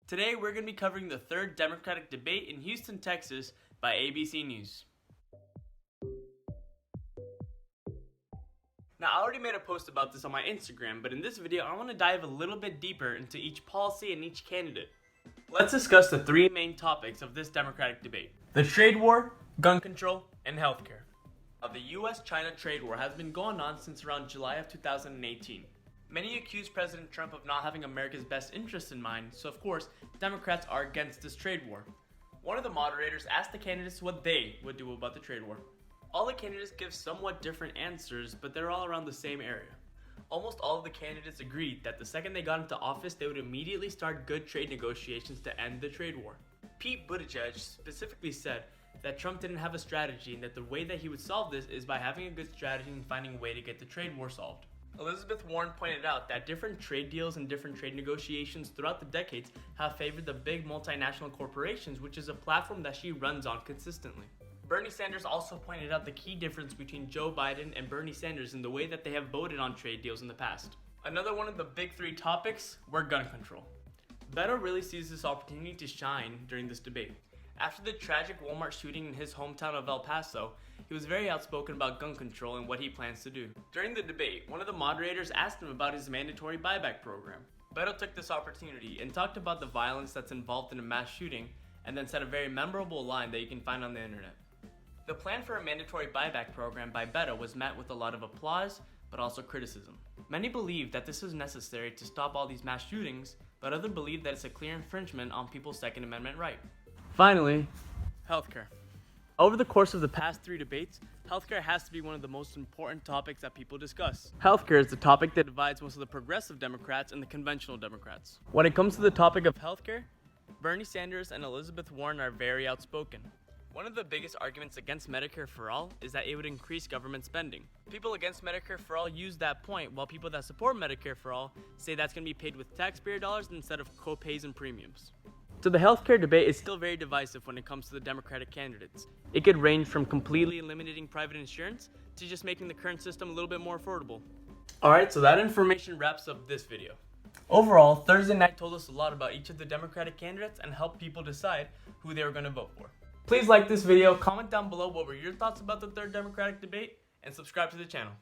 Today we're going to be covering the third Democratic debate in Houston, Texas by ABC News. Now, I already made a post about this on my Instagram, but in this video I want to dive a little bit deeper into each policy and each candidate. Let's discuss the three main topics of this Democratic debate: the trade war, gun control, and healthcare. Now, the US-China trade war has been going on since around July of 2018. Many accuse President Trump of not having America's best interests in mind, so of course, Democrats are against this trade war. One of the moderators asked the candidates what they would do about the trade war. All the candidates give somewhat different answers, but they're all around the same area. Almost all of the candidates agreed that the second they got into office, they would immediately start good trade negotiations to end the trade war. Pete Buttigieg specifically said that Trump didn't have a strategy and that the way that he would solve this is by having a good strategy and finding a way to get the trade war solved. Elizabeth Warren pointed out that different trade deals and different trade negotiations throughout the decades have favored the big multinational corporations, which is a platform that she runs on consistently. Bernie Sanders also pointed out the key difference between Joe Biden and Bernie Sanders in the way that they have voted on trade deals in the past. Another one of the big three topics were gun control. Beto really sees this opportunity to shine during this debate. After the tragic Walmart shooting in his hometown of El Paso, he was very outspoken about gun control and what he plans to do. During the debate, one of the moderators asked him about his mandatory buyback program. Beto took this opportunity and talked about the violence that's involved in a mass shooting, and then said a very memorable line that you can find on the internet. The plan for a mandatory buyback program by Beto was met with a lot of applause, but also criticism. Many believe that this is necessary to stop all these mass shootings, but others believe that it's a clear infringement on people's Second Amendment right. Finally, healthcare. Over the course of the past three debates, healthcare has to be one of the most important topics that people discuss. Healthcare is the topic that divides most of the progressive Democrats and the conventional Democrats. When it comes to the topic of healthcare, Bernie Sanders and Elizabeth Warren are very outspoken. One of the biggest arguments against Medicare for All is that it would increase government spending. People against Medicare for All use that point, while people that support Medicare for All say that's going to be paid with taxpayer dollars instead of co-pays and premiums. So the healthcare debate is still very divisive when it comes to the Democratic candidates. It could range from completely eliminating private insurance to just making the current system a little bit more affordable. Alright, so that information wraps up this video. Overall, Thursday night told us a lot about each of the Democratic candidates and helped people decide who they were going to vote for. Please like this video, comment down below what were your thoughts about the third Democratic debate, and subscribe to the channel.